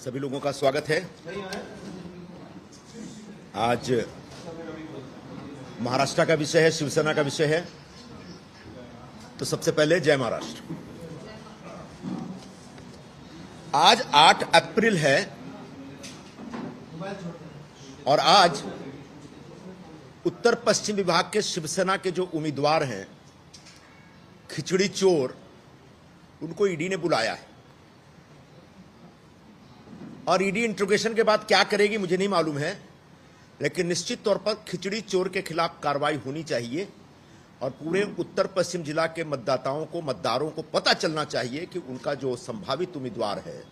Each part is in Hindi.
सभी लोगों का स्वागत है। आज महाराष्ट्र का विषय है, शिवसेना का विषय है। तो सबसे पहले जय महाराष्ट्र। आज 8 अप्रैल है और आज उत्तर पश्चिम विभाग के शिवसेना के जो उम्मीदवार हैं खिचड़ी चोर, उनको ईडी ने बुलाया है और ईडी इंट्रोगेशन के बाद क्या करेगी मुझे नहीं मालूम है, लेकिन निश्चित तौर पर खिचड़ी चोर के खिलाफ कार्रवाई होनी चाहिए और पूरे उत्तर पश्चिम जिला के मतदारों को पता चलना चाहिए कि उनका जो संभावित उम्मीदवार है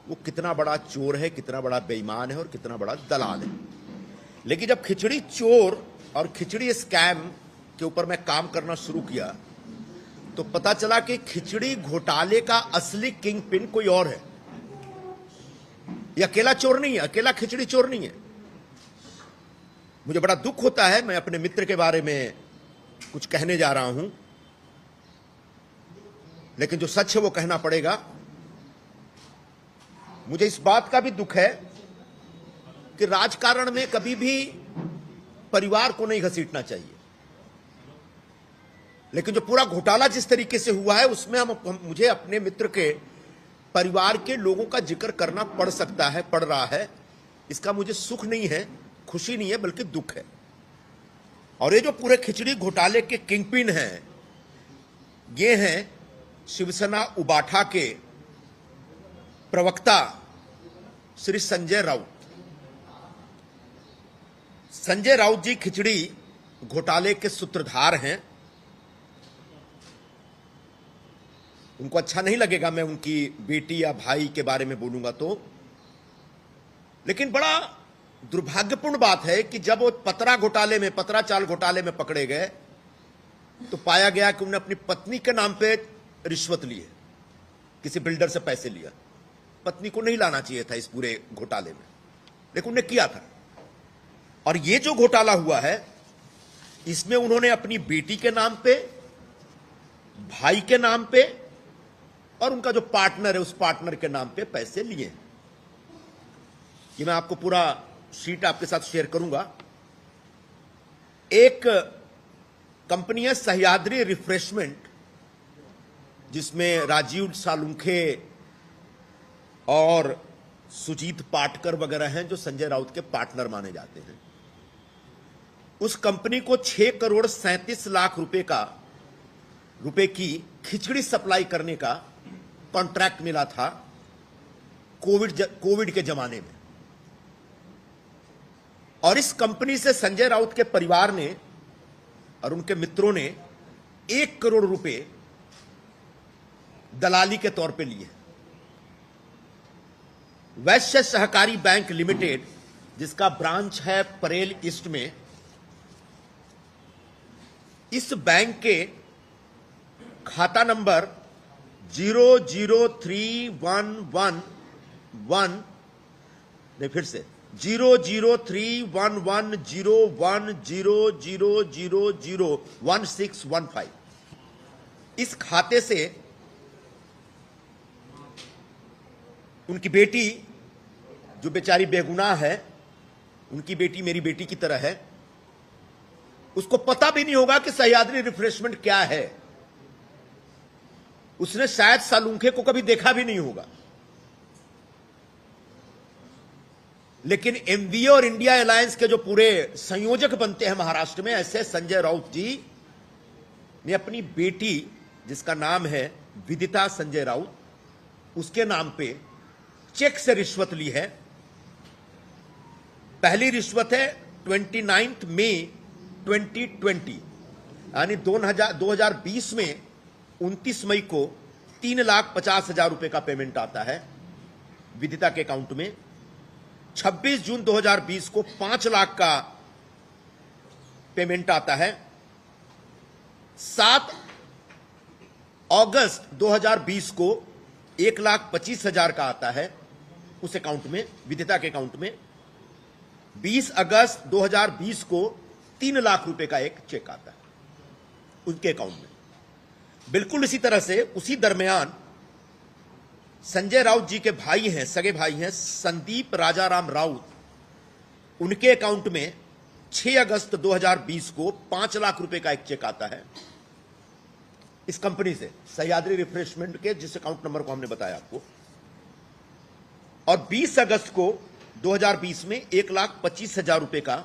वो कितना बड़ा चोर है, कितना बड़ा बेईमान है और कितना बड़ा दलाल है। लेकिन जब खिचड़ी चोर और खिचड़ी स्कैम के ऊपर मैं काम करना शुरू किया तो पता चला कि खिचड़ी घोटाले का असली किंग पिन कोई और है। ये अकेला चोर नहीं है, अकेला खिचड़ी चोर नहीं है। मुझे बड़ा दुख होता है, मैं अपने मित्र के बारे में कुछ कहने जा रहा हूं, लेकिन जो सच है वो कहना पड़ेगा। मुझे इस बात का भी दुख है कि राजकारण में कभी भी परिवार को नहीं घसीटना चाहिए, लेकिन जो पूरा घोटाला जिस तरीके से हुआ है उसमें मुझे अपने मित्र के परिवार के लोगों का जिक्र करना पड़ सकता है, पड़ रहा है। इसका मुझे सुख नहीं है, खुशी नहीं है, बल्कि दुख है। और ये जो पूरे खिचड़ी घोटाले के किंगपिन हैं, ये हैं शिवसेना उबाठा के प्रवक्ता श्री संजय राउत। संजय राउत जी खिचड़ी घोटाले के सूत्रधार हैं। उनको अच्छा नहीं लगेगा मैं उनकी बेटी या भाई के बारे में बोलूंगा तो, लेकिन बड़ा दुर्भाग्यपूर्ण बात है कि जब वो पतरा चाल घोटाले में पकड़े गए तो पाया गया कि उन्होंने अपनी पत्नी के नाम पे रिश्वत ली है, किसी बिल्डर से पैसे लिया। पत्नी को नहीं लाना चाहिए था इस पूरे घोटाले में, लेकिन उन्होंने किया था। और ये जो घोटाला हुआ है इसमें उन्होंने अपनी बेटी के नाम पे, भाई के नाम पे और उनका जो पार्टनर है उस पार्टनर के नाम पे पैसे लिए। ये मैं आपको पूरा शीट आपके साथ शेयर करूंगा। एक कंपनी है सह्याद्री रिफ्रेशमेंट, जिसमें राजीव सालुंखे और सुजीत पाटकर वगैरह हैं जो संजय राउत के पार्टनर माने जाते हैं। उस कंपनी को 6 करोड़ 37 लाख रुपए की खिचड़ी सप्लाई करने का कॉन्ट्रैक्ट मिला था कोविड के जमाने में। और इस कंपनी से संजय राउत के परिवार ने और उनके मित्रों ने 1 करोड़ रुपए दलाली के तौर पे लिए। वैश्य सहकारी बैंक लिमिटेड, जिसका ब्रांच है परेल ईस्ट में, इस बैंक के खाता नंबर 003111 नहीं, फिर से 00311010001615, इस खाते से उनकी बेटी, जो बेचारी बेगुनाह है, उनकी बेटी मेरी बेटी की तरह है, उसको पता भी नहीं होगा कि सह्याद्री रिफ्रेशमेंट क्या है। उसने शायद सालुंखे को कभी देखा भी नहीं होगा। लेकिन एमवीए और इंडिया अलायंस के जो पूरे संयोजक बनते हैं महाराष्ट्र में, ऐसे संजय राउत जी ने अपनी बेटी, जिसका नाम है विदिता संजय राउत, उसके नाम पे चेक से रिश्वत ली है। पहली रिश्वत है 29 मई 2020, यानी 2020 में 29 मई को 3,50,000 रुपए का पेमेंट आता है विदिता के अकाउंट में। 26 जून 2020 को 5 लाख का पेमेंट आता है। 7 अगस्त 2020 को 1,25,000 का आता है उस अकाउंट में, विदिता के अकाउंट में। 20 अगस्त 2020 को 3 लाख रुपए का एक चेक आता है उनके अकाउंट में। बिल्कुल इसी तरह से उसी दरमियान संजय राउत जी के भाई हैं, सगे भाई हैं, संदीप राजाराम राउत, उनके अकाउंट में 6 अगस्त 2020 को 5 लाख रुपए का एक चेक आता है इस कंपनी से, सह्याद्री रिफ्रेशमेंट के, जिस अकाउंट नंबर को हमने बताया आपको। और 20 अगस्त को 2020 में 1,25,000 रुपए का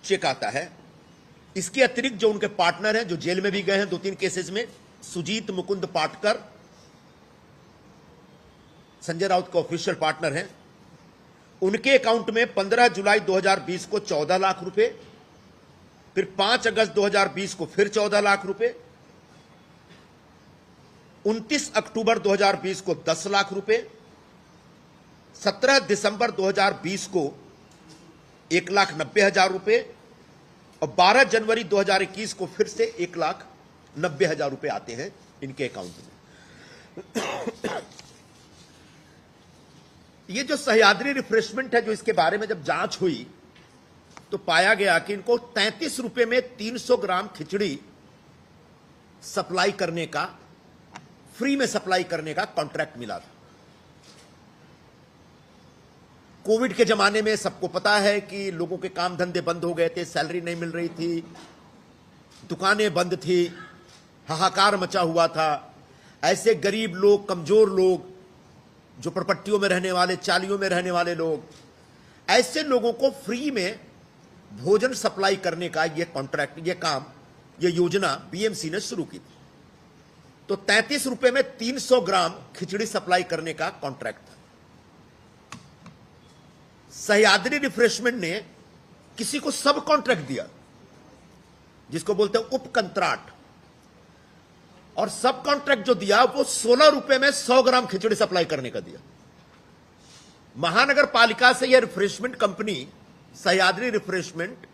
चेक आता है। इसके अतिरिक्त जो उनके पार्टनर हैं, जो जेल में भी गए हैं 2-3 केसेस में, सुजीत मुकुंद पाटकर संजय राउत के ऑफिशियल पार्टनर हैं, उनके अकाउंट में 15 जुलाई 2020 को 14 लाख रुपए, फिर 5 अगस्त 2020 को फिर 14 लाख रुपए, 29 अक्टूबर 2020 को 10 लाख रुपए, 17 दिसंबर 2020 को 1,90,000 रुपए और 12 जनवरी 2021 को फिर से 1,90,000 रुपए आते हैं इनके अकाउंट में। ये जो सह्याद्री रिफ्रेशमेंट है, जो इसके बारे में जब जांच हुई तो पाया गया कि इनको 33 रुपए में 300 ग्राम खिचड़ी सप्लाई करने का, फ्री में सप्लाई करने का कॉन्ट्रैक्ट मिला था। कोविड के जमाने में सबको पता है कि लोगों के काम धंधे बंद हो गए थे, सैलरी नहीं मिल रही थी, दुकानें बंद थी, हाहाकार मचा हुआ था। ऐसे गरीब लोग, कमजोर लोग, जो परपट्टियों में रहने वाले, चालियों में रहने वाले लोग, ऐसे लोगों को फ्री में भोजन सप्लाई करने का यह कॉन्ट्रैक्ट, यह काम, यह योजना बीएमसी ने शुरू की थी। तो 33 रुपए में 300 ग्राम खिचड़ी सप्लाई करने का कॉन्ट्रैक्ट था। सह्याद्री रिफ्रेशमेंट ने किसी को सब कॉन्ट्रैक्ट दिया, जिसको बोलते हैं उप कंत्राट, और सब कॉन्ट्रैक्ट जो दिया वो 16 रुपए में 100 ग्राम खिचड़ी सप्लाई करने का दिया। महानगर पालिका से यह refreshment company Sahyadri refreshment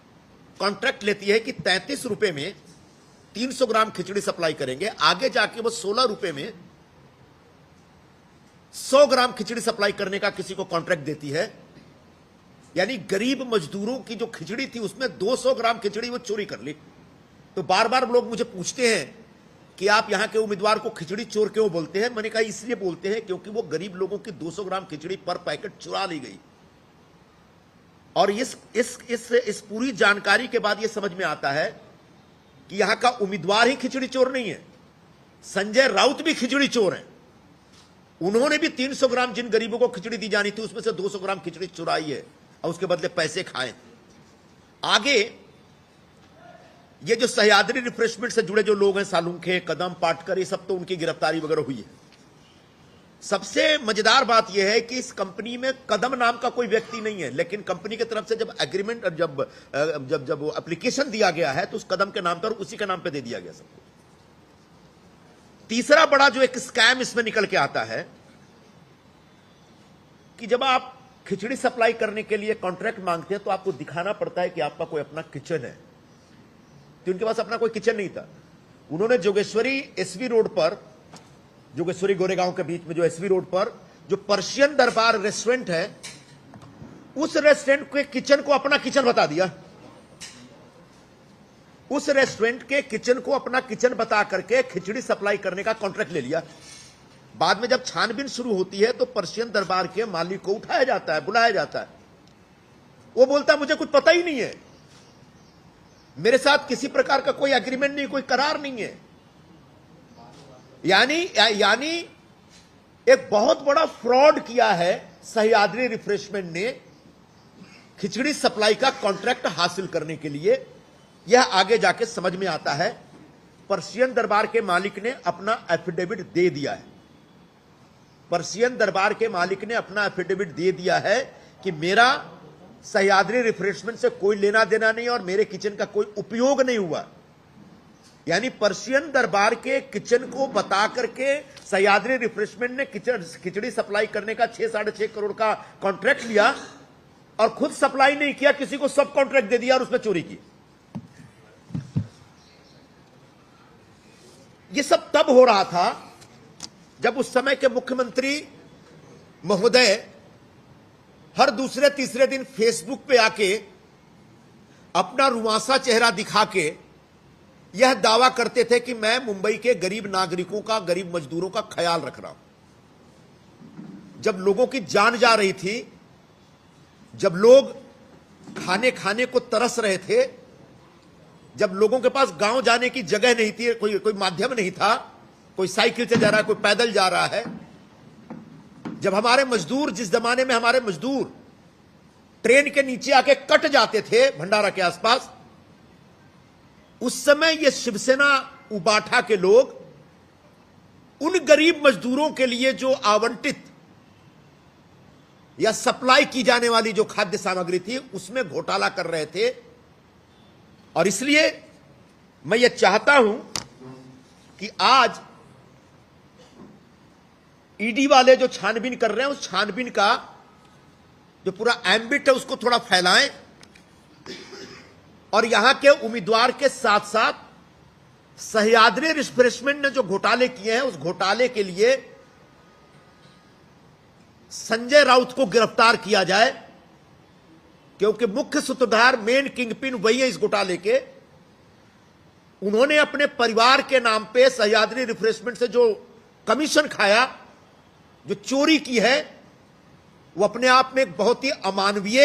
contract लेती है कि 33 रुपए में 300 ग्राम खिचड़ी सप्लाई करेंगे। आगे जाके वो 16 रुपए में 100 ग्राम खिचड़ी सप्लाई करने का किसी को कॉन्ट्रैक्ट देती है। यानी गरीब मजदूरों की जो खिचड़ी थी उसमें 200 ग्राम खिचड़ी वो चोरी कर ली। तो बार बार लोग मुझे पूछते हैं कि आप यहां के उम्मीदवार को खिचड़ी चोर क्यों बोलते हैं। मैंने कहा इसलिए बोलते हैं क्योंकि वो गरीब लोगों की 200 ग्राम खिचड़ी पर पैकेट चुरा ली गई। और इस पूरी जानकारी के बाद यह समझ में आता है कि यहां का उम्मीदवार ही खिचड़ी चोर नहीं है, संजय राउत भी खिचड़ी चोर हैं। उन्होंने भी 300 ग्राम जिन गरीबों को खिचड़ी दी जानी थी उसमें से 200 ग्राम खिचड़ी चुराई है और उसके बदले पैसे खाए। आगे ये जो सह्याद्री रिफ्रेशमेंट से जुड़े जो लोग हैं, सालुंखे, कदम, पाटकर, ये सब तो उनकी गिरफ्तारी वगैरह हुई है। सबसे मजेदार बात यह है कि इस कंपनी में कदम नाम का कोई व्यक्ति नहीं है, लेकिन कंपनी की तरफ से जब एग्रीमेंट और जब वो एप्लीकेशन दिया गया है तो उस कदम के नाम पर, उसी के नाम पर दे दिया गया सबको। तीसरा बड़ा जो एक स्कैम इसमें निकल के आता है कि जब आप खिचड़ी सप्लाई करने के लिए कॉन्ट्रैक्ट मांगते हैं तो आपको दिखाना पड़ता है कि आपका कोई अपना किचन है। तो उनके पास अपना कोई किचन नहीं था। उन्होंने जोगेश्वरी एसवी रोड पर, जोगेश्वरी गोरेगांव के बीच में जो एसवी रोड पर जो पर्शियन दरबार रेस्टोरेंट है, उस रेस्टोरेंट के किचन को अपना किचन बता दिया। उस रेस्टोरेंट के किचन को अपना किचन बता करके खिचड़ी सप्लाई करने का कॉन्ट्रैक्ट ले लिया। बाद में जब छानबीन शुरू होती है तो पर्शियन दरबार के मालिक को उठाया जाता है, बुलाया जाता है। वो बोलता है मुझे कुछ पता ही नहीं है, मेरे साथ किसी प्रकार का कोई एग्रीमेंट नहीं, कोई करार नहीं है। यानी एक बहुत बड़ा फ्रॉड किया है सह्याद्री रिफ्रेशमेंट ने खिचड़ी सप्लाई का कॉन्ट्रैक्ट हासिल करने के लिए। यह आगे जाके समझ में आता है। पर्शियन दरबार के मालिक ने अपना एफिडेविट दे दिया है। पर्शियन दरबार के मालिक ने अपना एफिडेविट दे दिया है कि मेरा सह्याद्री रिफ्रेशमेंट से कोई लेना देना नहीं और मेरे किचन का कोई उपयोग नहीं हुआ। यानी पर्शियन दरबार के किचन को बता करके सह्याद्री रिफ्रेशमेंट ने खिचड़ी सप्लाई करने का 6-6.5 करोड़ का कॉन्ट्रैक्ट लिया और खुद सप्लाई नहीं किया, किसी को सब कॉन्ट्रैक्ट दे दिया और उसमें चोरी की। यह सब तब हो रहा था जब उस समय के मुख्यमंत्री महोदय हर दूसरे तीसरे दिन फेसबुक पे आके अपना रुआंसा चेहरा दिखा के यह दावा करते थे कि मैं मुंबई के गरीब नागरिकों का, गरीब मजदूरों का ख्याल रख रहा हूं। जब लोगों की जान जा रही थी, जब लोग खाने खाने को तरस रहे थे, जब लोगों के पास गांव जाने की जगह नहीं थी, कोई माध्यम नहीं था, कोई साइकिल से जा रहा है, कोई पैदल जा रहा है, जब हमारे मजदूर, जिस जमाने में हमारे मजदूर ट्रेन के नीचे आके कट जाते थे भंडारा के आसपास, उस समय ये शिवसेना उबाठा के लोग उन गरीब मजदूरों के लिए जो आवंटित या सप्लाई की जाने वाली जो खाद्य सामग्री थी उसमें घोटाला कर रहे थे। और इसलिए मैं ये चाहता हूं कि आज ईडी वाले जो छानबीन कर रहे हैं, उस छानबीन का जो पूरा एम्बिट है उसको थोड़ा फैलाएं, और यहां के उम्मीदवार के साथ साथ सह्याद्री रिफ्रेशमेंट ने जो घोटाले किए हैं, उस घोटाले के लिए संजय राउत को गिरफ्तार किया जाए, क्योंकि मुख्य सूत्रधार, मेन किंगपिन वही है इस घोटाले के। उन्होंने अपने परिवार के नाम पे सह्याद्री रिफ्रेशमेंट से जो कमीशन खाया, जो चोरी की है, वो अपने आप में एक बहुत ही अमानवीय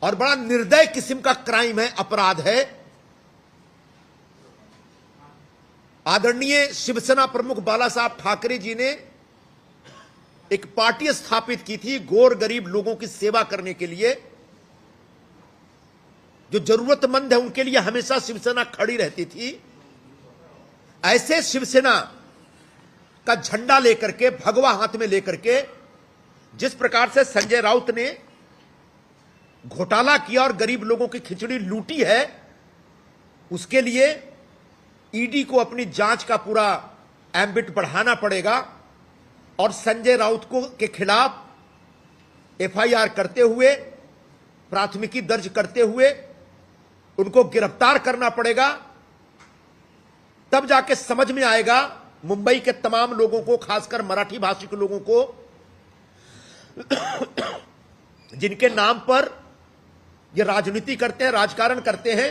और बड़ा निर्दय किस्म का क्राइम है, अपराध है। आदरणीय शिवसेना प्रमुख बाला साहब ठाकरे जी ने एक पार्टी स्थापित की थी गौर गरीब लोगों की सेवा करने के लिए, जो जरूरतमंद है उनके लिए हमेशा शिवसेना खड़ी रहती थी। ऐसे शिवसेना का झंडा लेकर के, भगवा हाथ में लेकर के, जिस प्रकार से संजय राउत ने घोटाला किया और गरीब लोगों की खिचड़ी लूटी है, उसके लिए ईडी को अपनी जांच का पूरा एम्बिट बढ़ाना पड़ेगा और संजय राउत को के खिलाफ एफआईआर करते हुए, प्राथमिकी दर्ज करते हुए उनको गिरफ्तार करना पड़ेगा। तब जाके समझ में आएगा मुंबई के तमाम लोगों को, खासकर मराठी भाषी के लोगों को, जिनके नाम पर ये राजनीति करते हैं, राजकारण करते हैं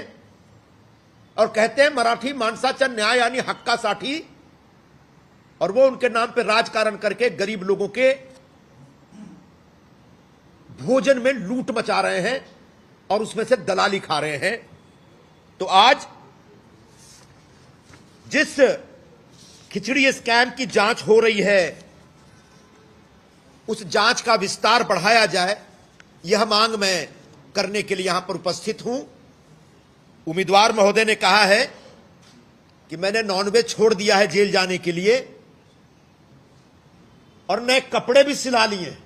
और कहते हैं मराठी माणसाचा न्याय यानी हक्कासाठी, और वो उनके नाम पे राजकारण करके गरीब लोगों के भोजन में लूट मचा रहे हैं और उसमें से दलाली खा रहे हैं। तो आज जिस खिचड़ी स्कैम की जांच हो रही है, उस जांच का विस्तार बढ़ाया जाए, यह मांग मैं करने के लिए यहां पर उपस्थित हूं। उम्मीदवार महोदय ने कहा है कि मैंने नॉनवेज छोड़ दिया है जेल जाने के लिए और नए कपड़े भी सिला लिए।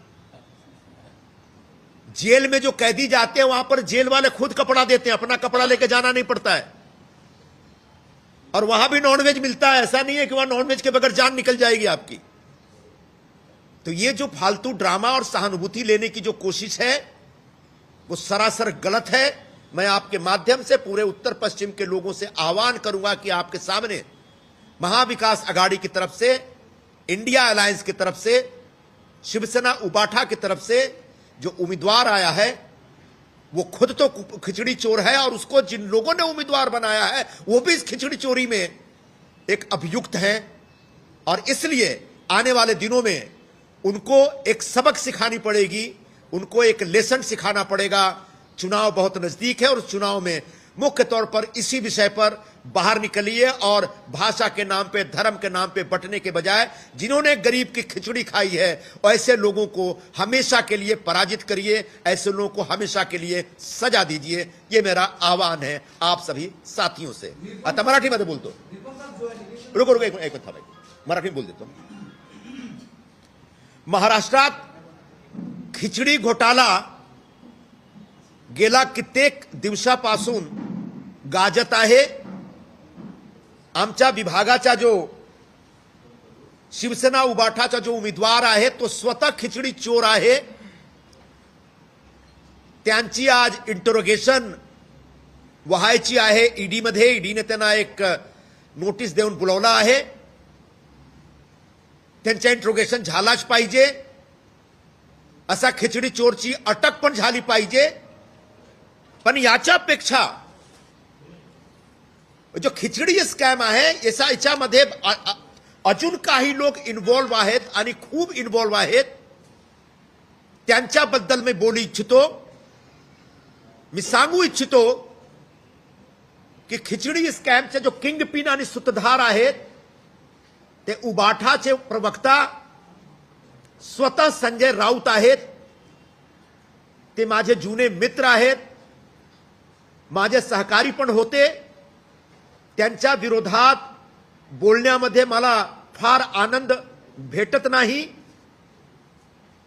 जेल में जो कैदी जाते हैं वहां पर जेल वाले खुद कपड़ा देते हैं, अपना कपड़ा लेके जाना नहीं पड़ता है, और वहां भी नॉनवेज मिलता है। ऐसा नहीं है कि वहां नॉनवेज के बगैर जान निकल जाएगी आपकी। तो ये जो फालतू ड्रामा और सहानुभूति लेने की जो कोशिश है वो सरासर गलत है। मैं आपके माध्यम से पूरे उत्तर पश्चिम के लोगों से आह्वान करूंगा कि आपके सामने महाविकास अघाड़ी की तरफ से, इंडिया अलायंस की तरफ से, शिवसेना उबाठा की तरफ से जो उम्मीदवार आया है वो खुद तो खिचड़ी चोर है, और उसको जिन लोगों ने उम्मीदवार बनाया है वो भी इस खिचड़ी चोरी में एक अभियुक्त है। और इसलिए आने वाले दिनों में उनको एक सबक सिखानी पड़ेगी, उनको एक लेसन सिखाना पड़ेगा। चुनाव बहुत नजदीक है और उस चुनाव में मुख्य तौर पर इसी विषय पर बाहर निकलिए और भाषा के नाम पे, धर्म के नाम पे बंटने के बजाय जिन्होंने गरीब की खिचड़ी खाई है ऐसे लोगों को हमेशा के लिए पराजित करिए, ऐसे लोगों को हमेशा के लिए सजा दीजिए। ये मेरा आह्वान है आप सभी साथियों से। आता मराठी मध्ये बोलतो, रुको रुको एक मिनिट भाई, मराठी बोल देतो। महाराष्ट्रात खिचडी घोटाळा गेला कित्येक दिवसापासून गाजत आहे। आमच्या विभागाचा जो शिवसेना उबाठाचा जो उमेदवार आहे तो स्वतः खिचडी चोर आहे। त्यांची आज इंटरोगेशन व्हायची आहे ईडी मध्ये। ईडीने त्यांना एक नोटीस देऊन बोलावलं आहे। त्यांचं इंटरोगेशन झालाच पाहिजे, असा खिचडी चोरची अटक पण झाली पाहिजे। पण याच्यापेक्षा जो खिचडी स्कॅम आहे याच्यामध्ये अजून काही लोक इन्व्हॉल्व्ह आहेत आणि खूप इन्व्हॉल्व्ह आहेत, त्यांच्याबद्दल मी बोलू इच्छितो. मी सांगू इच्छितो की खिचडी स्कॅमचे जो किंग पिन आणि सूत्रधार आहेत ते उबाठाचे प्रवक्ता स्वतः संजय राऊत आहेत. ते माझे जुने मित्र आहेत, माझे सहकारी पण होते. त्यांच्या विरोधात बोलण्यामध्ये मला फार आनंद भेटत नाही,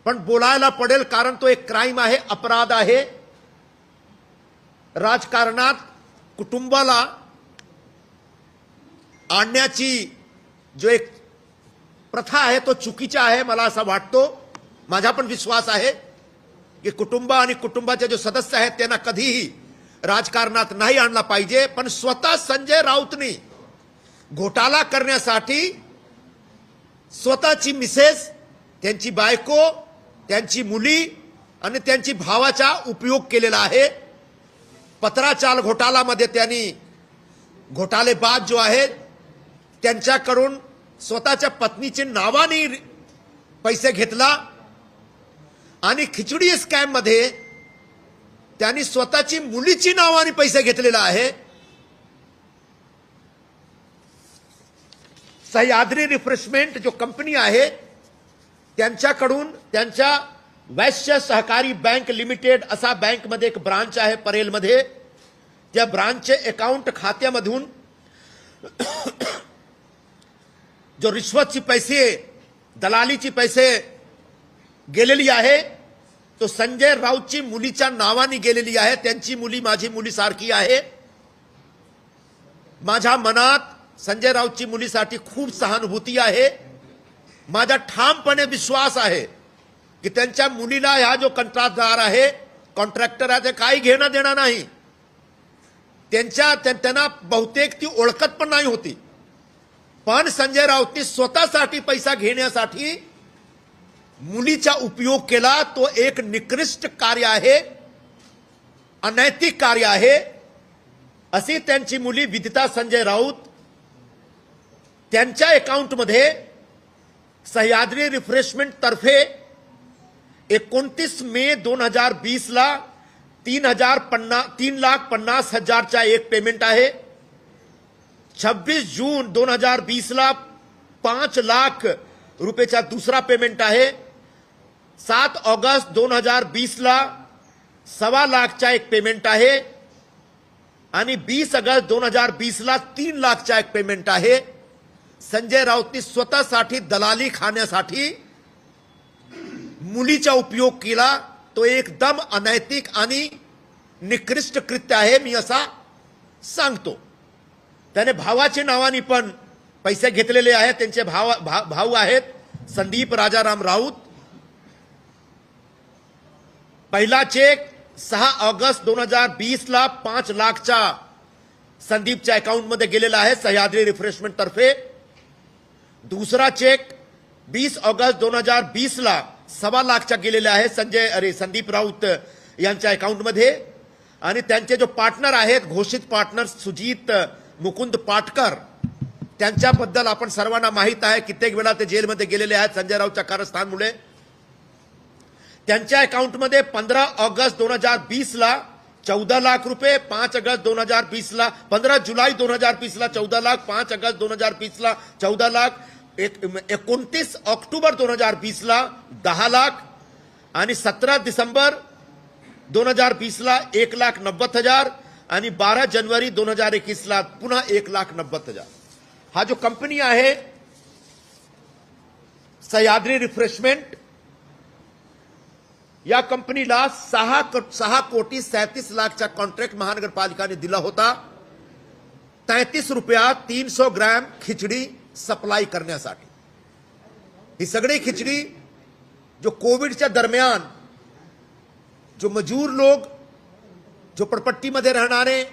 पण बोलायला पडेल, कारण तो एक क्राइम आहे, अपराध आहे. राजकारणात कुटुंबाला आणण्याची जो एक प्रथा आहे तो चुकीचा आहे, मला असं वाटतो. माझा पण विश्वास आहे की कुटुंब आणि कुटुंबाचे जो सदस्य आहेत त्यांना कधीही राजकारणात नाही आणला पाहिजे. पण स्वतः संजय राऊतनी घोटाळा करण्यासाठी स्वतःची मिसेस, त्यांची बायको, त्यांची मुली आणि त्यांची भावाचा उपयोग केलेला आहे. पत्राचाल घोटाळ्यामध्ये त्यांनी घोटाळेबाज जो आहे त्यांच्याकडून स्वतःच्या पत्नीचे नावाने पैसे घेतला आणि खिचडी स्कॅम मध्ये त्यांनी स्वतःची मुलीची नावाने पैसे घेतलेला आहे. सह्याद्री रिफ्रेशमेंट जो कंपनी आहे त्यांच्याकडून त्यांच्या वैश्य सहकारी बँक लिमिटेड असा बँकमध्ये एक ब्रांच आहे परेलमध्ये, त्या ब्रांचचे अकाउंट खात्यामधून जो रिश्वतची पैसे, दलालीची पैसे गेलेली आहे तो संजय राऊतची मुलीच्या नावाने गेलेली आहे. त्यांची मुली माझी मुलीसारखी आहे. माझ्या मनात संजय राऊतची मुलीसाठी खूप सहानुभूती आहे. माझा ठामपणे विश्वास आहे की त्यांच्या मुलीला हा जो कंत्राटदार आहे, कॉन्ट्रॅक्टर आहे, ते काही घेणं देणं नाही. त्यांना बहुतेक ती ओळखत पण नाही होती, पण संजय राऊतनी स्वतःसाठी पैसा घेण्यासाठी मुलीचा उपयोग केला. तो एक निकृष्ट कार्य आहे, अनैतिक कार्य आहे. अशी त्यांची मुली विदिता संजय राऊत त्यांच्या अकाउंटमध्ये सह्याद्री रिफ्रेशमेंट तर्फे 29 मे 2020 ला 3,50,000चा एक पेमेंट आहे. 26 जून 2020 ला 5 लाख रुपयाचा दुसरा पेमेंट आहे. 7 ऑगस्ट 2020 ला 1.25 लाखचा एक पेमेंट आहे आणि 20 ऑगस्ट 2020 ला 3 लाखचा एक पेमेंट आहे. संजय राऊतनी स्वतःसाठी दलाली खाण्यासाठी मुलीचा उपयोग केला. तो एकदम अनैतिक आणि निकृष्ट कृत्य आहे, मी असा सांगतो. त्याने भावाच्या नावाने पण पैसे घेतलेले आहेत. त्यांचे भाऊ आहेत संदीप राजाराम राऊत. पहिला चेक 6 ऑगस्ट 2020 ला 5 लाखचा संदीपच्या अकाउंटमध्ये गेलेला आहे सह्याद्री रिफ्रेशमेंट तर्फे. दुसरा चेक 20 ऑगस्ट 2020 ला 1.25 लाखचा गेलेला आहे संदीप राऊत यांच्या अकाउंटमध्ये. आणि त्यांचे जो पार्टनर आहेत, घोषित पार्टनर सुजीत मुकुंद पाटकर, त्यांच्याबद्दल आपण सर्वांना माहित आहे. कित्येक वेळा ते जेलमध्ये गेलेले आहेत संजय राऊतच्या कारस्थानमुळे. त्यांच्या अकाउंटमध्ये 15 ऑगस्ट 2020 ला 14 लाख रुपये, 5 ऑगस्ट 2020 ला 15 जुलै 2020 ला 14 लाख, 5 ऑगस्ट 2020 ला 14 लाख, 29 ऑक्टोबर 2020 ला 10 लाख आणि 17 डिसेंबर 2020 ला 1,90,000 आणि 12 जानेवारी 2021 ला पुन्हा 1,90,000. हा जो कंपनी आहे सह्याद्री रिफ्रेशमेंट, या कंपनीला 6,37,00,000चा कॉन्ट्रॅक्ट महानगरपालिकाने दिला होता 33 रुपयात 300 ग्रॅम खिचडी सप्लाय करण्यासाठी. ही सगळी खिचडी जो कोविडच्या दरम्यान जो मजूर लोग, झोपडपट्टीमध्ये राहणारे,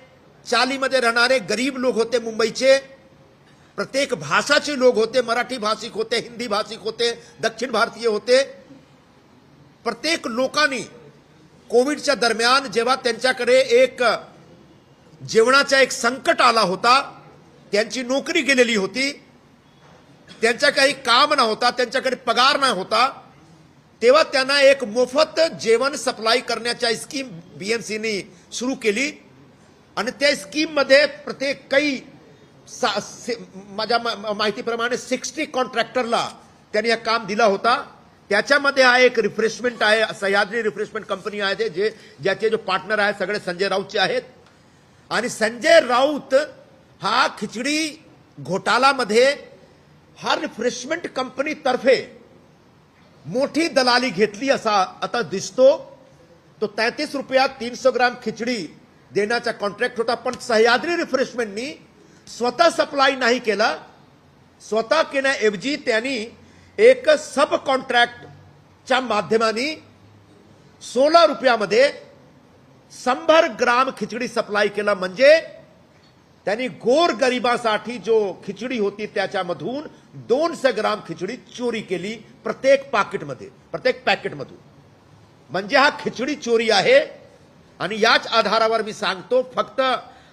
चालीमध्ये राहणारे गरीब लोक होते मुंबईचे, प्रत्येक भाषाचे लोक होते, मराठी भाषिक होते, हिंदी भाषिक होते, दक्षिण भारतीय होते. प्रत्येक लोकांनी कोविडच्या दरम्यान जेव्हा त्यांच्याकडे एक जेवणाचा एक संकट आला होता, त्यांची नोकरी गेलेली होती, त्यांच्या काही काम न होता, त्यांच्याकडे पगार नाही होता, तेव्हा त्यांना एक मोफत जेवण सप्लाय करण्याच्या स्कीम बीएमसीने सुरू केली आणि त्या स्कीम मध्ये प्रत्येक काही माझ्या माहितीप्रमाणे 60 कॉन्ट्रॅक्टरला त्यांनी हे काम दिला होता. त्याच्यामध्ये हा एक रिफ्रेशमेंट आहे, सह्याद्री रिफ्रेशमेंट कंपनी आहे जे ज्याचे जो पार्टनर आहे सगळे संजय राऊतचे आहेत. आणि संजय राऊत हा खिचडी घोटाळामध्ये हा रिफ्रेशमेंट कंपनी तर्फे मोठी दलाली घेतली असा आता दिसतो. तो 33 रुपयात 300 ग्राम खिचडी देण्याचा कॉन्ट्रॅक्ट होता, पण सह्याद्री रिफ्रेशमेंटनी स्वतः सप्लाय नाही केला. स्वतः केण्याऐवजी त्यांनी एक सब कॉन्ट्रॅक्टच्या माध्यमाने 16 रुपयामध्ये 100 ग्राम खिचडी सप्लाय केला. म्हणजे त्यांनी गोर गरिबासाठी जो खिचडी होती त्याच्यामधून 200 ग्राम खिचडी चोरी केली प्रत्येक पॅकेटमधून. म्हणजे हा खिचडी चोरी आहे. आणि याच आधारावर मी सांगतो, फक्त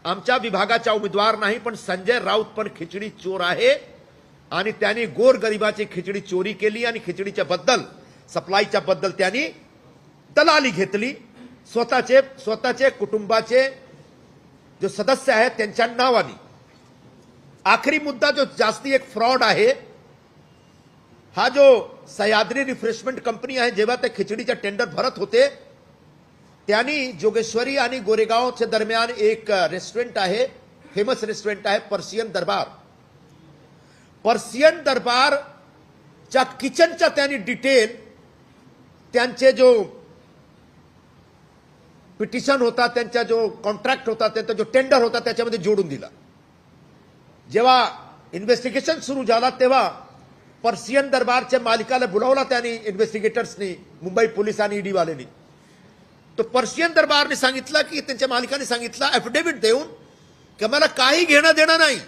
आमच्या विभागाचा उमेदवार नाही पण संजय राऊत पण खिचडी चोर आहे. आणि त्यांनी गोर गरिबाची खिचडी चोरी केली आणि खिचडीच्या बद्दल सप्लायच्या बद्दल त्यांनी दलाली घेतली. स्वतःचे कुटुंबाचे जो सदस्य आहेत त्यांच्या नावाने. आखरी मुद्दा जो जास्ती एक फ्रॉड आहे, हा जो सह्याद्री रिफ्रेशमेंट कंपनी आहे, जेव्हा ते खिचडीच्या टेंडर भरत होते त्यांनी जोगेश्वरी आणि गोरेगावच्या दरम्यान एक रेस्टॉरंट आहे, फेमस रेस्टॉरंट आहे पर्शियन दरबारच्या किचनच्या त्यांनी डिटेल त्यांचे जो पिटिशन होता, त्यांचा जो कॉन्ट्रॅक्ट होता, त्यांचा जो टेंडर होता त्याच्यामध्ये जोडून दिला. जेव्हा इन्व्हेस्टिगेशन सुरू झाला तेव्हा पर्शियन दरबारच्या मालिकाला बोलावला त्यांनी इन्व्हेस्टिगेटर्सनी, मुंबई पोलीस आणि ईडी वाल्यांनी. तो पर्शियन दरबारने सांगितलं की त्यांच्या मालिकाने सांगितलं ॲफिडेव्हिट देऊन की आम्हाला काही घेणं देणं नाही,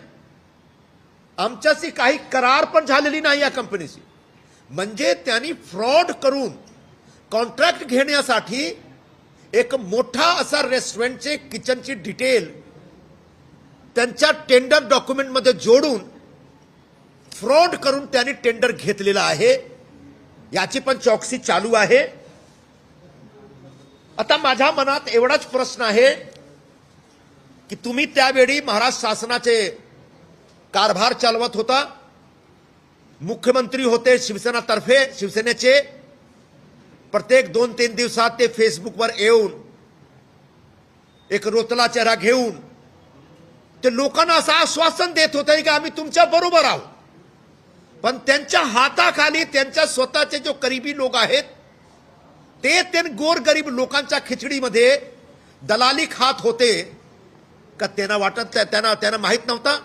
आमच्याशी काही करार पण झालेली नाही या कंपनीशी. म्हणजे त्यांनी फ्रॉड करून कॉन्ट्रॅक्ट घेण्यासाठी एक मोठा असा रेस्टॉरंटचे किचनची डिटेल त्यांच्या टेंडर डॉक्युमेंटमध्ये जोडून फ्रॉड करून त्यांनी टेंडर घेतलेला आहे. याची पण चौकशी चालू आहे. आता माझ्या मनात एवढाच प्रश्न आहे की तुम्ही त्यावेळी महाराष्ट्र शासनाचे कारभार चालवत होता, मुख्यमंत्री होते शिवसेनेचे. प्रत्येक 2-3 दिवसात ते फेसबुकवर येऊन एक रोतला चेहरा घेऊन ते लोकांना असं आश्वासन देत होते की आम्ही तुमच्या बरोबर आहोत. पण त्यांच्या हाताखाली त्यांच्या स्वतःचे जो करीबी लोक आहेत ते गोरगरीब लोकांच्या खिचडीमध्ये दलाली खात होते का त्यांना वाटत, त्यांना माहित नव्हता.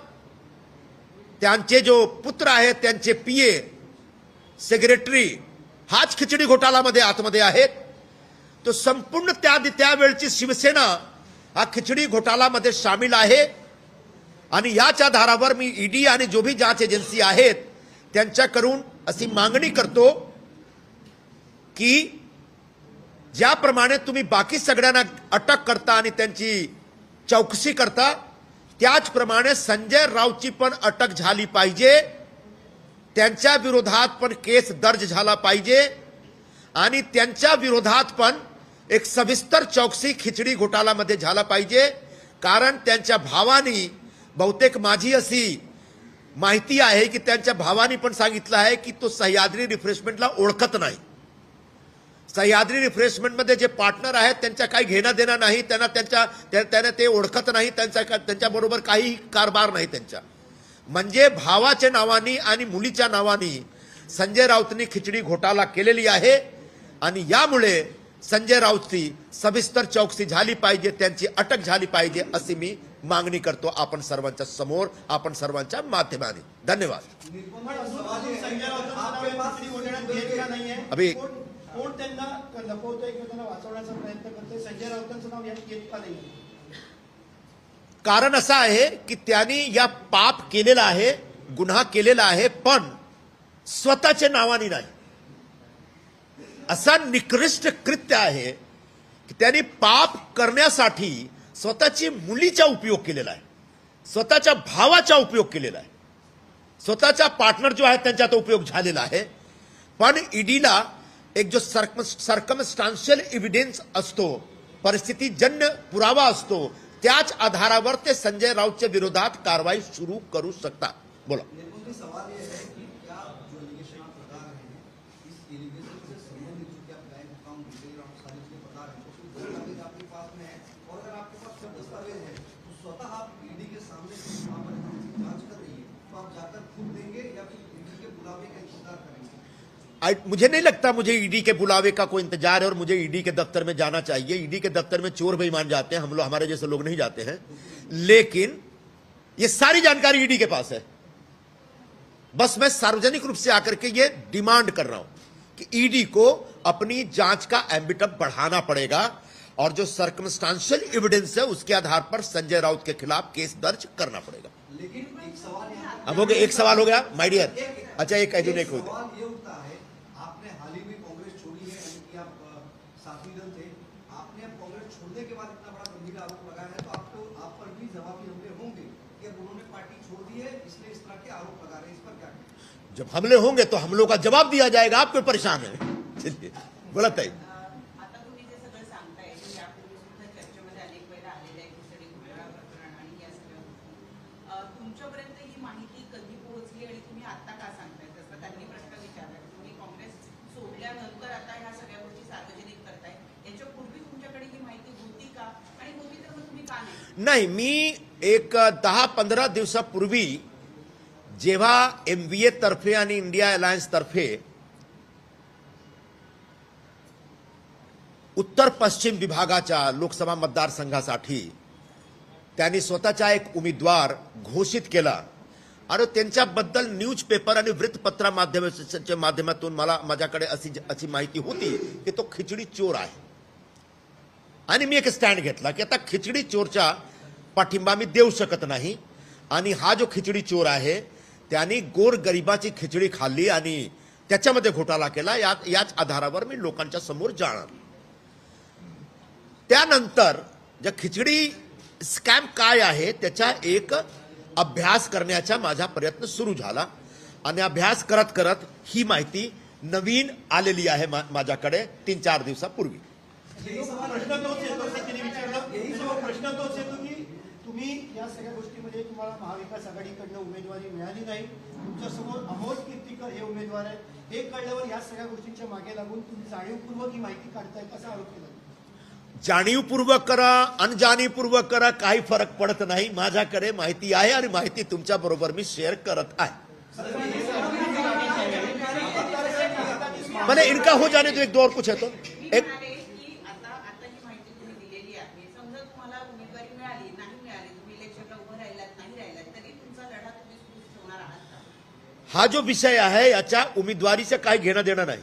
त्यांचे जो पुत्र आहेत, त्यांचे पीए सेक्रेटरी हाच खिचडी घोटाळ्यामध्ये आतमध्ये आहेत. तो संपूर्ण त्यावेळची शिवसेना हा खिचडी घोटाळ्यामध्ये सामील आहे. आणि याच आधारावर मी ईडी आणि जो भी जांच एजन्सी आहेत त्यांच्याकडून अशी मागणी करतो की ज्याप्रमाणे तुम्ही बाकी सगळ्यांना अटक करता आणि त्यांची चौकशी करता, त्याचप्रमाणे संजय राऊतची पण अटक झाली पाहिजे. त्यांच्या विरोधात पण केस दर्ज झाला पाहिजे आणि त्यांच्या विरोधात पण एक सविस्तर चौकशी खिचडी घोटाळ्यामध्ये झाला पाहिजे. कारण त्यांच्या भावानी, बहुतेक माझी अशी माहिती आहे की त्यांच्या भावानी पण सांगितलं आहे की तो सह्याद्री रिफ्रेशमेंटला ओळखत नाही. सह्याद्री रिफ्रेशमेंटमध्ये जे पार्टनर आहेत त्यांच्या काही घेणं देणं नाही, त्यांना ते ओळखत नाही, त्यांच्याबरोबर काही कारभार नाही त्यांचा. म्हणजे भावाच्या नावानी आणि मुलीच्या नावानी संजय राऊतनी खिचडी घोटाळा केलेली आहे. आणि यामुळे संजय राऊतची सविस्तर चौकशी झाली पाहिजे, त्यांची अटक झाली पाहिजे अशी मी मागणी करतो आपण सर्वांच्या समोर, आपण सर्वांच्या माध्यमाने. धन्यवाद. अभी कोण त्यांना लपवतोय किंवा त्यांना वाचवण्याचा प्रयत्न करतोय, संजय राऊतांचं नाव यात येत का नाही? कारण असं आहे की त्यांनी या पाप केलेला आहे, गुन्हा केलेला आहे, पण स्वतःच्या नावाने नाही. असा निकृष्ट कृत्य आहे की त्यांनी पाप करण्यासाठी स्वतःची मुलीचा उपयोग केलेला आहे, स्वतःच्या भावाचा उपयोग केलेला आहे. स्वतःचा पार्टनर जो आहे त्यांचा तो उपयोग झालेला आहे. पण ईडीला एक जो सर्कमस्टान्शियल एव्हिडन्स असतो, परिस्थितीजन्य पुरावा असतो, त्याच आधारावर ते संजय राऊतच्या विरोधात कारवाई सुरू करू शकतात. बोला. सवाल ये है कि क्या जो एलिगेशन आप लगा रहे हैं, इस एलिगेशन से संबंधित जो क्या बैंक अकाउंट डिटेल और सारी चीजें बता रहे हैं, तो कुछ दस्तावेज आपके पास में है, और अगर आपके पास सब दस्तावेज है तो स्वतः आप ईडी के सामने वहां पर जांच कर रही है, तो आप जाकर खुद देंगे या फिर ईडी के बुलावे का इंतजार करेंगे? मुझे नहीं लगता मुझे ईडी के बुलावे का कोई इंतजार है और मुझे ईडी के दफ्तर में जाना चाहिए. ईडी के दफ्तर में चोर बेईमान जाते हैं, हम लोग हमारे जैसे लोग नहीं जाते हैं. लेकिन ये सारी जानकारी ईडी के पास है. बस मैं सार्वजनिक रूप से आकर के ये डिमांड कर रहा हूं कि ईडी को अपनी जांच का एम्बिटम बढ़ाना पड़ेगा और जो सर्कमस्टांशियल एविडेंस है उसके आधार पर संजय राउत के खिलाफ केस दर्ज करना पड़ेगा. लेकिन एक सवाल यहाँ अब हो गया, एक सवाल हो गया माय डियर. अच्छा, एक हो गया. सवाल ये उठता है, आपने हाल ही में कांग्रेस छोड़ी है, यानी कि आप साथी दल थे, आपने अब कांग्रेस छोड़ने के बाद इतना बड़ा गंभीर आरोप लगाया है, तो आपको आप पर भी जवाबी हमले होंगे कि अब उन्होंने पार्टी छोड़ दी है इसलिए इस तरह के आरोप लगा रहे हैं, इस पर क्या कहें? जब हमले होंगे तो हमलों का जवाब दिया जाएगा. आप क्यों परेशान है? चलिए बोला ताई. आता तुम्ही जे सगळं सांगताय ते यापूर्वी सुद्धा चर्चेमध्ये अनेक वेळा आलेलं आहे, खिचडी घोटाळा प्रकरण आणि या सगळ्या गोष्टी. तुमच्यापर्यंत ही माहिती कधी पोहोचली आणि तुम्ही आता का सांगताय? तसं त्यांनी प्रश्न विचारला. तुम्ही काँग्रेस सोडल्यानंतर आता ह्या सगळ्या गोष्टी सार्वजनिक करताय, याच्यापूर्वी तुमच्याकडे ही माहिती होती का? आणि होती तर मग तुम्ही का नाही? नाही, मी एक 10-15 दिवसापूर्वी जेव्हा MVA तर्फे आणि इंडिया अलायन्स तर्फे उत्तर पश्चिम विभागाच्या लोकसभा मतदारसंघासाठी त्यांनी स्वतःचा एक उमेदवार घोषित केला आणि त्यांच्याबद्दल न्यूजपेपर आणि वृत्तपत्रा माध्यमातून माझ्याकडे अशी माहिती होती की तो खिचडी चोर आहे. आणि मी एक स्टँड घेतला की आता खिचडी चोरच्या पाठिंबा मी देऊ शकत नाही आणि हा जो खिचडी चोर आहे त्यांनी गोरगरिबाची खिचडी खाल्ली आणि त्याच्यामध्ये घोटाळा केला. याच आधारावर मी लोकांच्या समोर जाणार. त्यानंतर ज्या खिचडी स्कॅम काय आहे त्याचा एक अभ्यास करण्याचा माझा प्रयत्न सुरू झाला आणि अभ्यास करत करत ही माहिती नवीन आलेली आहे माझ्याकडे 3-4 दिवसापूर्वी. प्रश्न तोच येतो सचिन विचारला. प्रश्न तोच येतो की तुम्ही या सगळ्या गोष्टीमध्ये तुम्हाला महाविकास आघाडीकडनं उमेदवारी मिळाली नाही. तुमच्यासमोर अमोल कीर्तीकर हे उमेदवार आहेत. हे कळल्यावर या सगळ्या गोष्टींच्या मागे लागून तुम्ही जाणीवपूर्वक ही माहिती काढताय असा आरोप केला. जाणीवपूर्वक करा, अनजाणीवपूर्वक करा, काही फरक पडत नाही. माझ्याकडे माहिती आहे आणि माहिती तुमच्या बरोबर मी शेअर करत आहे. मैंने इनका हो जाने तो एक दो और कुछ है तो एक आता ही माहिती तुम्ही दिलेली आहे. समजा तुम्हाला उमेदवारी मिळाली नाही मिळाली, तुम्ही इलेक्शनला उभं राहिलात नाही राहिलात, तरी तुमचा लढा तुम्ही सुरू ठेवणार आहात का? हा जो विषय आहे याच्या उमेदवारीचं काही घेणं देणं नाही.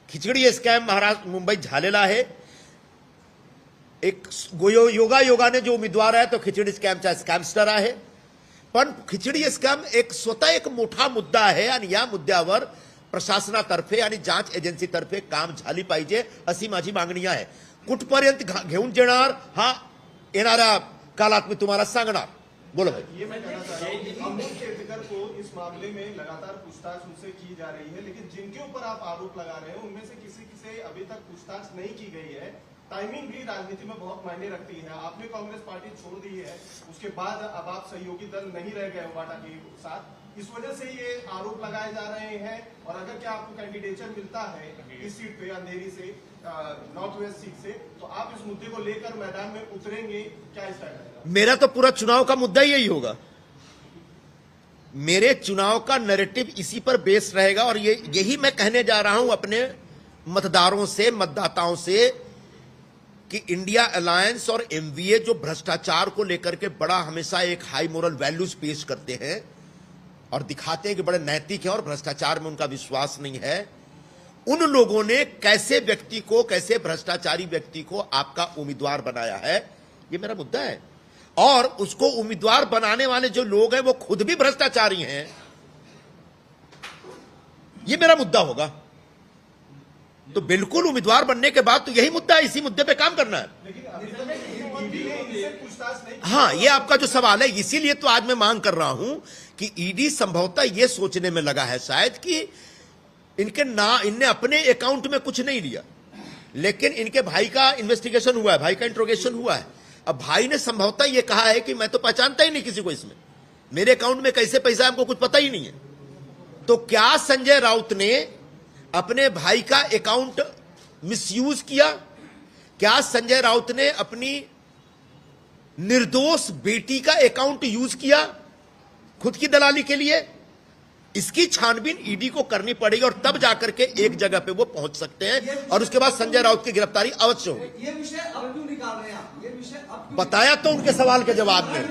खिचडी स्कॅम महाराष्ट्र मुंबईत झालेला आहे. एक योगायोगाने जो उमेदवार आहे तो खिचडी स्कॅमचा स्कॅमस्टर आहे. पण खिचडी स्कॅम एक स्वतः एक मोठा मुद्दा आहे आणि या मुद्द्यावर प्रशासनातर्फे आणि जांच एजन्सीतर्फे काम झाली पाहिजे अशी माझी मागणी आहे. कुठपर्यंत घेऊन जाणार हा येणाऱ्या काळात मी तुम्हाला सांगणार. बोलो भाई. ये मैं कहना चाह रहा हूँ कि अमोल केतकर को इस मामले में लगातार पूछताछ उनसे की जा रही है, लेकिन जिनके ऊपर आप आरोप लगा रहे हैं उनमें से किसी से अभी तक पूछताछ नहीं की गई है. टाइमिंग भी राजनीति में बहुत मायने रखती है. आपने कांग्रेस पार्टी छोड़ दी है, उसके बाद अब आप सहयोगी दल नहीं रह गए वाटा के साथ, इस वजह से ये आरोप लगाए जा रहे हैं. और अगर क्या आपको कैंडिडेचर मिलता है इस सीट पे अंधेरी से नॉर्थ वेस्ट सीट से, तो आप इस मुद्दे को लेकर मैदान में उतरेंगे? क्या स्टाइल रहेगा? मेरा तो पूरा चुनाव का मुद्दा ही यही होगा. मेरे चुनाव का नैरेटिव इसी पर बेस्ड रहेगा और यही मैं कहने जा रहा हूं अपने मतदारों से, मतदाताओं से कि इंडिया अलायंस और MVA जो भ्रष्टाचार को लेकर के बड़ा हमेशा एक हाई मोरल वैल्यूज पेश करते हैं और दिखाते हैं कि बड़े नैतिक हैं और भ्रष्टाचार में उनका विश्वास नहीं है, उन लोगों ने कैसे व्यक्ति को, कैसे भ्रष्टाचारी व्यक्ति को आपका उम्मीदवार बनाया है, ये मेरा मुद्दा है. और उसको उम्मीदवार बनाने वाले जो लोग हैं वो खुद भी भ्रष्टाचारी हैं, ये मेरा मुद्दा होगा. तो बिल्कुल उम्मीदवार बनने के बाद तो यही मुद्दा है, इसी मुद्दे पे काम करना है. लेकिन ईडी ने इनसे पूछताछ नहीं की। हाँ, ये आपका जो सवाल है, इसीलिए तो आज मैं मांग कर रहा हूं कि ईडी संभवतः ये सोचने में लगा है शायद कि इनने अपने अकाउंट में कुछ नहीं लिया, लेकिन इनके भाई का इन्वेस्टिगेशन हुआ है, भाई का इंट्रोगेशन हुआ है। अब भाई ने संभवतः ये कहा है कि मैं तो पहचानता ही नहीं किसी को, इसमें मेरे अकाउंट में कैसे पैसा है हमको कुछ पता ही नहीं है। तो क्या संजय राउत ने अपने भाई का अकाउंट मिसयूज किया? क्या संजय राउत ने अपनी निर्दोष बेटी का अकाउंट यूज किया खुद की दलाली के लिए? इसकी छानबीन ईडी को करनी पड़ेगी और तब जाकर के एक जगह पे वो पहुंच सकते हैं और उसके बाद संजय राउत की गिरफ्तारी अवश्य होगी। ये विषय अब क्यों निकाल रहे हैं आप? ये विषय अब क्यों बताया तो उनके सवाल के जवाब में।